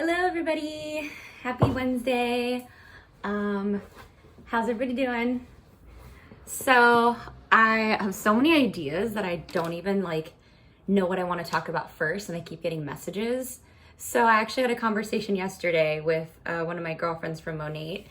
Hello everybody, happy Wednesday. How's everybody doing? So I have so many ideas that I don't even know what I want to talk about first, and I keep getting messages. So I actually had a conversation yesterday with one of my girlfriends from Monate,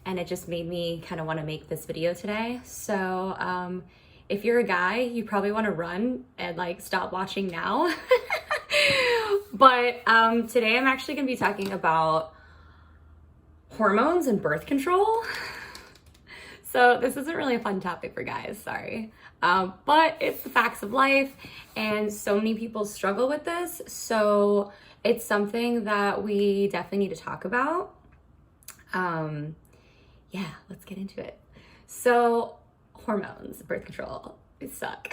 and it just made me kind of want to make this video today. So if you're a guy, you probably want to run and stop watching now. But today I'm actually going to be talking about hormones and birth control. So this isn't really a fun topic for guys, sorry. But it's the facts of life, and so many people struggle with this. So it's something that we definitely need to talk about. Yeah, let's get into it. So hormones, birth control, they suck.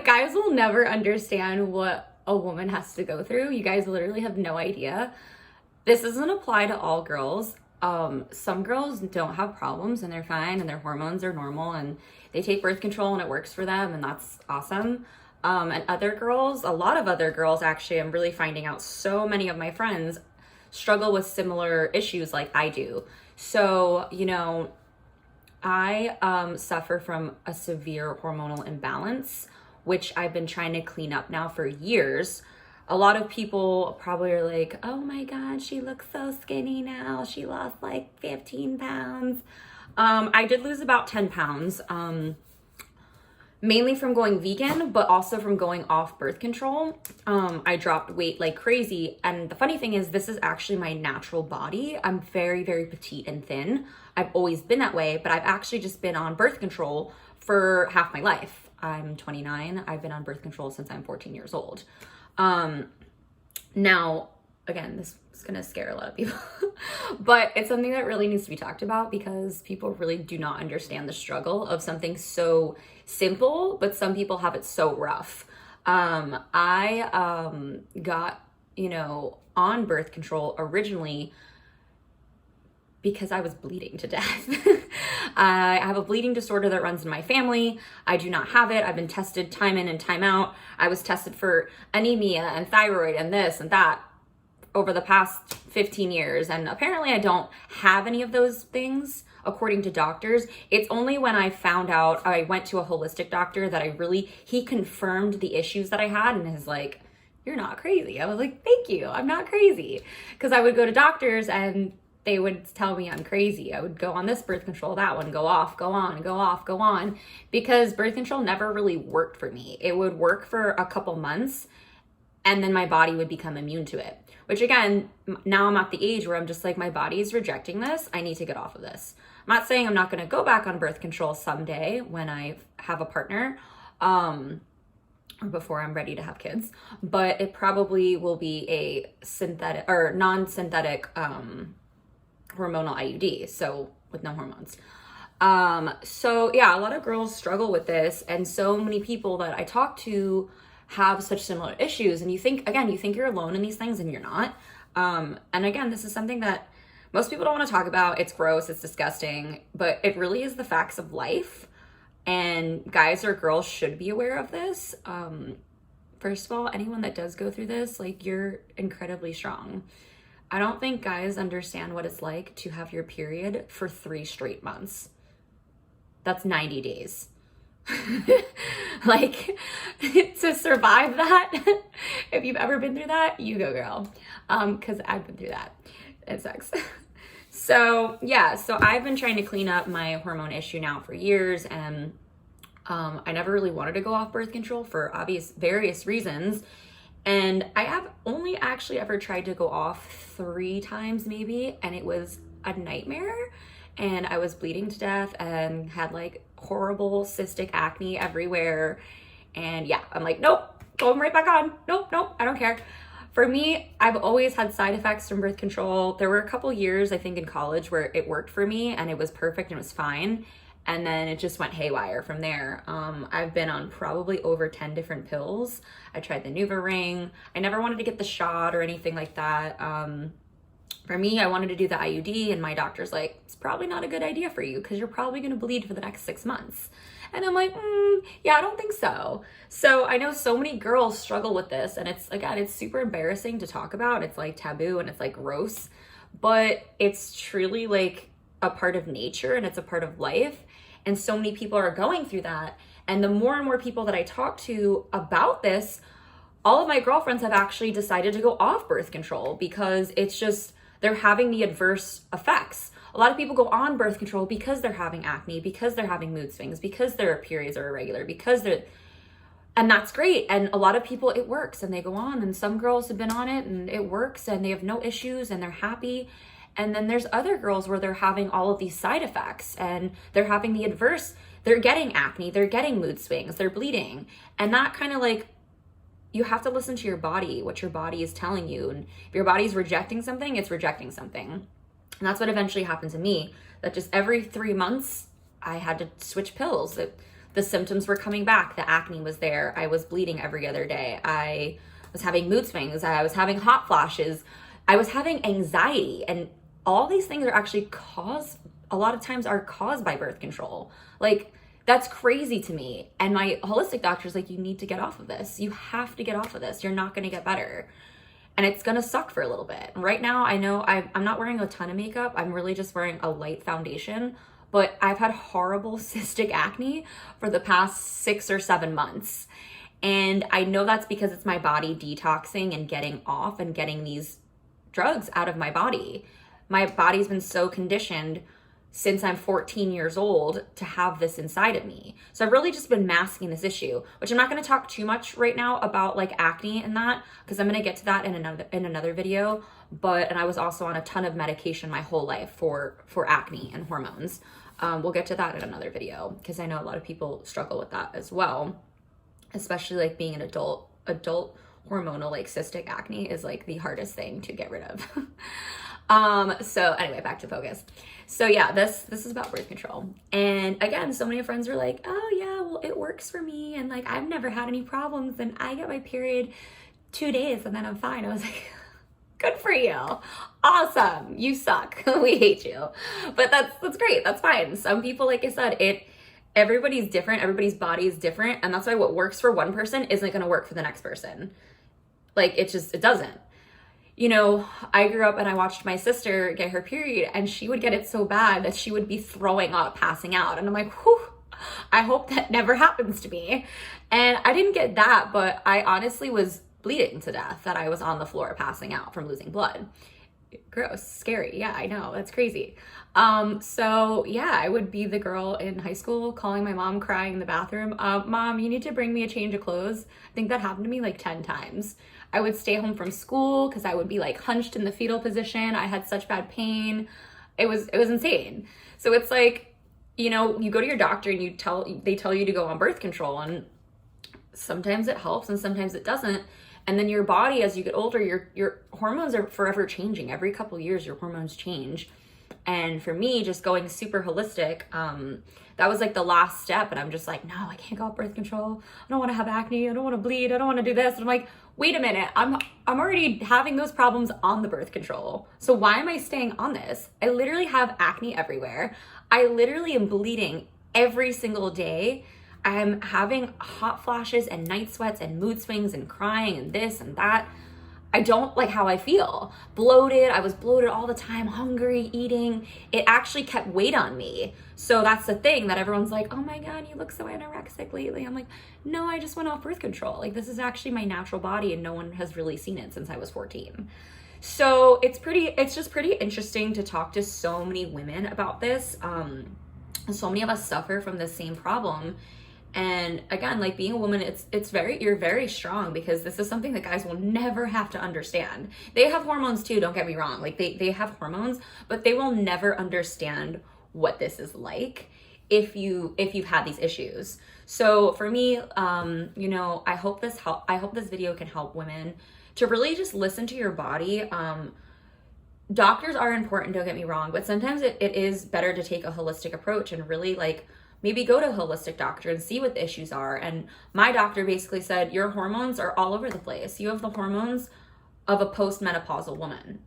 Guys will never understand what a woman has to go through. You guys literally have no idea. This doesn't apply to all girls. Some girls don't have problems and they're fine and their hormones are normal and they take birth control and it works for them, and that's awesome. And other girls, a lot of other girls actually, I'm really finding out so many of my friends struggle with similar issues like I do. So, I suffer from a severe hormonal imbalance, which I've been trying to clean up now for years. A lot of people probably are like, oh my God, she looks so skinny now. She lost 15 pounds. I did lose about 10 pounds, mainly from going vegan, but also from going off birth control. I dropped weight like crazy. And the funny thing is, this is actually my natural body. I'm very, very petite and thin. I've always been that way, but I've actually just been on birth control for half my life. I'm 29. I've been on birth control since I'm 14 years old. Now, again, this is going to scare a lot of people, but it's something that really needs to be talked about because people really do not understand the struggle of something so simple, but some people have it so rough. I got, on birth control originally because I was bleeding to death. I have a bleeding disorder that runs in my family. I do not have it. I've been tested time in and time out. I was tested for anemia and thyroid and this and that over the past 15 years. And apparently I don't have any of those things according to doctors. It's only when I found out, I went to a holistic doctor that he confirmed the issues that I had and is like, you're not crazy. I was like, thank you. I'm not crazy. Because I would go to doctors and they would tell me I'm crazy. I would go on this birth control, that one, go off, go on, go off, go on, because birth control never really worked for me. It would work for a couple months and then my body would become immune to it, which again, now I'm at the age where I'm just like, my body is rejecting this. I need to get off of this. I'm not saying I'm not going to go back on birth control someday when I have a partner, or before I'm ready to have kids, but it probably will be a synthetic or non-synthetic, hormonal IUD, so with no hormones. So yeah, a lot of girls struggle with this, and so many people that I talk to have such similar issues, and you think you're alone in these things, and you're not. And again, this is something that most people don't want to talk about. It's gross, it's disgusting, but it really is the facts of life, and guys or girls should be aware of this. First of all, anyone that does go through this, you're incredibly strong. I don't think guys understand what it's like to have your period for 3 straight months. That's 90 days. To survive that, if you've ever been through that, you go girl. Because I've been through that. It sucks. So I've been trying to clean up my hormone issue now for years, and I never really wanted to go off birth control for various reasons. And I have only actually ever tried to go off 3 times maybe, and it was a nightmare. And I was bleeding to death and had horrible cystic acne everywhere. And yeah, I'm like, nope, going right back on. Nope, I don't care. For me, I've always had side effects from birth control. There were a couple years, I think in college, where it worked for me and it was perfect and it was fine. And then it just went haywire from there. I've been on probably over 10 different pills. I tried the NuvaRing. I never wanted to get the shot or anything like that. For me, I wanted to do the IUD, and my doctor's like, it's probably not a good idea for you because you're probably going to bleed for the next 6 months. And I'm like, yeah, I don't think so. So I know so many girls struggle with this, and it's super embarrassing to talk about. It's like taboo and it's like gross, but it's truly like a part of nature and it's a part of life. And so many people are going through that. And the more and more people that I talk to about this, all of my girlfriends have actually decided to go off birth control because it's just, they're having the adverse effects. A lot of people go on birth control because they're having acne, because they're having mood swings, because their periods are irregular, and that's great. And a lot of people, it works and they go on, and some girls have been on it and it works and they have no issues and they're happy. And then there's other girls where they're having all of these side effects and they're having the adverse, they're getting acne, they're getting mood swings, they're bleeding. And that kind of like, you have to listen to your body, what your body is telling you. And if your body's rejecting something, it's rejecting something. And that's what eventually happened to me, that just every 3 months, I had to switch pills. The symptoms were coming back. The acne was there. I was bleeding every other day. I was having mood swings. I was having hot flashes. I was having anxiety. And all these things are actually a lot of times are caused by birth control. Like, that's crazy to me. And my holistic doctor's like, you need to get off of this. You have to get off of this. You're not going to get better. And it's going to suck for a little bit. Right now, I know I'm not wearing a ton of makeup. I'm really just wearing a light foundation. But I've had horrible cystic acne for the past 6 or 7 months. And I know that's because it's my body detoxing and getting off and getting these drugs out of my body. My body's been so conditioned since I'm 14 years old to have this inside of me. So I've really just been masking this issue, which I'm not going to talk too much right now about like acne and that, because I'm going to get to that in another video. And I was also on a ton of medication my whole life for acne and hormones. We'll get to that in another video because I know a lot of people struggle with that as well, especially like being an adult hormonal like cystic acne is like the hardest thing to get rid of. So anyway, back to focus. So yeah, this is about birth control. And again, so many friends were like, oh yeah, well, it works for me. And like, I've never had any problems and I get my period 2 days and then I'm fine. I was like, good for you. Awesome. You suck. We hate you. But that's great. That's fine. Some people, like I said, everybody's different. Everybody's body is different. And that's why what works for one person isn't going to work for the next person. Like it doesn't. You know, I grew up and I watched my sister get her period and she would get it so bad that she would be throwing up, passing out. And I'm like, whew, I hope that never happens to me. And I didn't get that, but I honestly was bleeding to death, that I was on the floor passing out from losing blood. Gross, scary. Yeah, I know. That's crazy. So yeah, I would be the girl in high school calling my mom, crying in the bathroom. Mom, you need to bring me a change of clothes. I think that happened to me like 10 times. I would stay home from school because I would be like hunched in the fetal position. I had such bad pain. It was insane. So it's like, you know, you go to your doctor and they tell you to go on birth control, and sometimes it helps and sometimes it doesn't. And then your body, as you get older, your hormones are forever changing. Every couple of years, your hormones change. And for me, just going super holistic, that was like the last step. And I'm just like, no, I can't go off birth control. I don't want to have acne. I don't want to bleed. I don't want to do this. And I'm like, wait a minute. I'm already having those problems on the birth control. So why am I staying on this? I literally have acne everywhere. I literally am bleeding every single day. I'm having hot flashes and night sweats and mood swings and crying and this and that. I don't like how I feel. Bloated. I was bloated all the time, hungry, eating. It actually kept weight on me. So that's the thing that everyone's like, oh my God, you look so anorexic lately. I'm like, no, I just went off birth control. Like, this is actually my natural body and no one has really seen it since I was 14. So it's just pretty interesting to talk to so many women about this. So many of us suffer from the same problem. And again, like being a woman, you're very strong because this is something that guys will never have to understand. They have hormones too, don't get me wrong. Like they have hormones, but they will never understand what this is like if you've had these issues. So for me, you know, I hope this video can help women to really just listen to your body. Doctors are important, don't get me wrong, but sometimes it is better to take a holistic approach and really like maybe go to a holistic doctor and see what the issues are. And my doctor basically said, your hormones are all over the place. You have the hormones of a postmenopausal woman.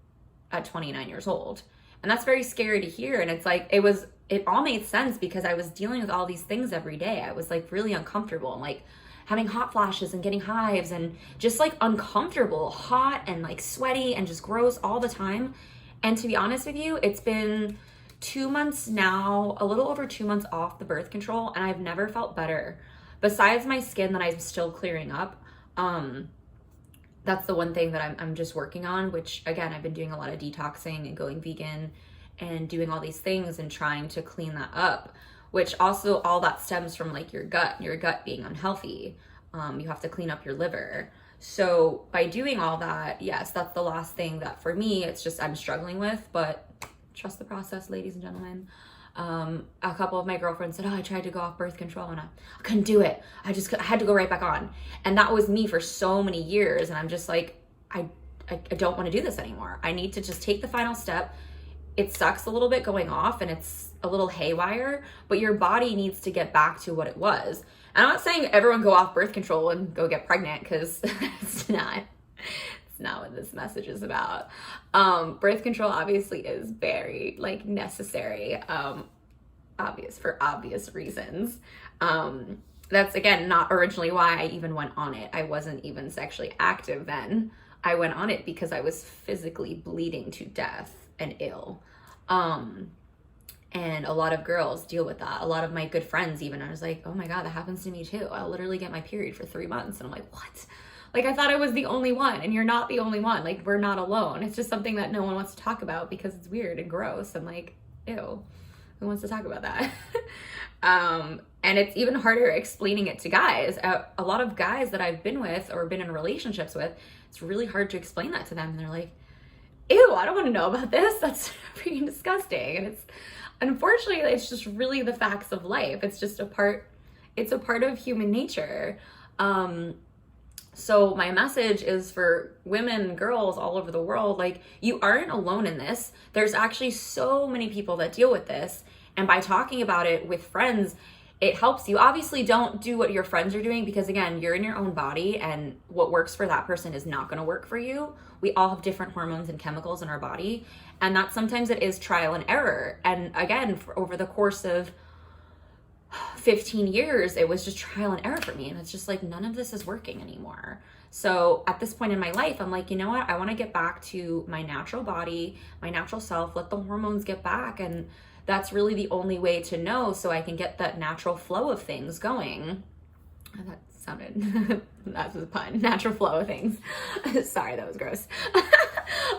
at 29 years old. And that's very scary to hear. And it's like, it all made sense because I was dealing with all these things every day. I was like really uncomfortable and like having hot flashes and getting hives and just like uncomfortable, hot and like sweaty and just gross all the time. And to be honest with you, it's been 2 months now, a little over 2 months off the birth control, and I've never felt better. Besides my skin that I'm still clearing up, that's the one thing that I'm just working on, which again, I've been doing a lot of detoxing and going vegan and doing all these things and trying to clean that up, which also all that stems from like your gut being unhealthy. You have to clean up your liver. So by doing all that, yes, that's the last thing that for me, it's just I'm struggling with, but trust the process, ladies and gentlemen. A couple of my girlfriends said, oh, I tried to go off birth control and I couldn't do it. I had to go right back on. And that was me for so many years. And I'm just like, I don't want to do this anymore. I need to just take the final step. It sucks a little bit going off and it's a little haywire, but your body needs to get back to what it was. And I'm not saying everyone go off birth control and go get pregnant, because it's not what this message is about. Birth control obviously is very like necessary, for obvious reasons. That's again not originally why I even went on it. I wasn't even sexually active then. I went on it because I was physically bleeding to death and ill. And a lot of girls deal with that. A lot of my good friends even, I was like, oh my God, that happens to me too. I'll literally get my period for 3 months. And I'm like, what? Like, I thought I was the only one, and you're not the only one. Like, we're not alone. It's just something that no one wants to talk about because it's weird and gross and like, ew, who wants to talk about that? And it's even harder explaining it to guys. A lot of guys that I've been with or been in relationships with, it's really hard to explain that to them. And they're like, ew, I don't want to know about this. That's freaking disgusting. And unfortunately, it's just really the facts of life. It's a part of human nature. So my message is for women, girls all over the world, like, you aren't alone in this. There's actually so many people that deal with this. And by talking about it with friends, it helps you. Obviously, don't do what your friends are doing because, again, you're in your own body and what works for that person is not going to work for you. We all have different hormones and chemicals in our body. And that sometimes it is trial and error. And again, over the course of 15 years, it was just trial and error for me. And it's just like, none of this is working anymore. So at this point in my life, I'm like, you know what? I want to get back to my natural body, my natural self, let the hormones get back. And that's really the only way to know, so I can get that natural flow of things going. Oh, that sounded, that was a pun, natural flow of things. Sorry, that was gross.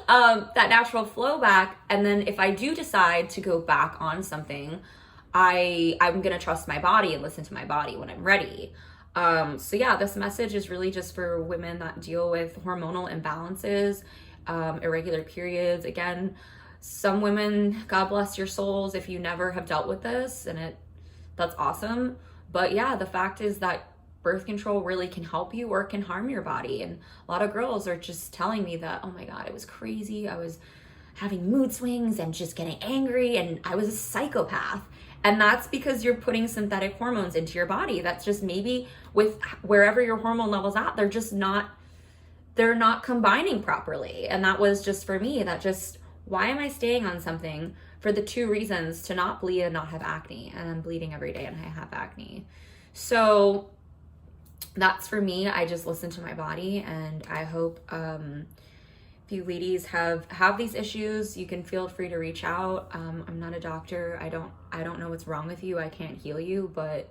That natural flow back. And then if I do decide to go back on something, I'm going to trust my body and listen to my body when I'm ready. So yeah, this message is really just for women that deal with hormonal imbalances, irregular periods. Again, some women, God bless your souls if you never have dealt with this, and that's awesome. But yeah, the fact is that birth control really can help you or it can harm your body. And a lot of girls are just telling me that, oh my God, it was crazy. I was having mood swings and just getting angry and I was a psychopath. And that's because you're putting synthetic hormones into your body. That's just maybe with wherever your hormone level's at, they're not combining properly. And that was just for me, why am I staying on something for the two reasons: to not bleed and not have acne? And I'm bleeding every day and I have acne. So that's for me. I just listen to my body, and I hope if you ladies have these issues, you can feel free to reach out. I'm not a doctor. I don't know what's wrong with you. I can't heal you, but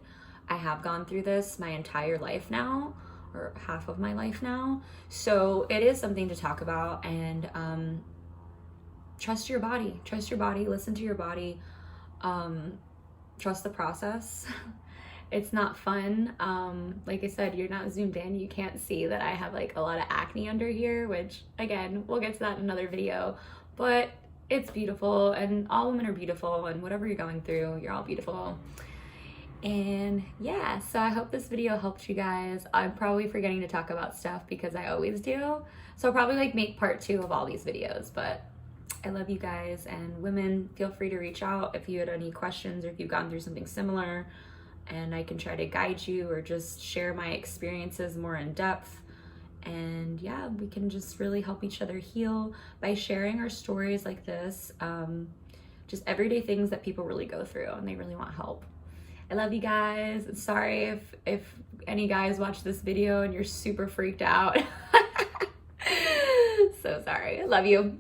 I have gone through this my entire life now, or half of my life now. So it is something to talk about, and trust your body, listen to your body, trust the process. It's not fun. Like I said, you're not zoomed in. You can't see that I have like a lot of acne under here, which again, we'll get to that in another video, but it's beautiful, and all women are beautiful, and whatever you're going through, you're all beautiful. And yeah, so I hope this video helped you guys. I'm probably forgetting to talk about stuff because I always do. So I'll probably like make part 2 of all these videos, but I love you guys. And women, feel free to reach out if you had any questions or if you've gone through something similar, and I can try to guide you or just share my experiences more in depth. And yeah, we can just really help each other heal by sharing our stories like this. Just everyday things that people really go through and they really want help. I love you guys. Sorry if any guys watch this video and you're super freaked out. So sorry. I love you.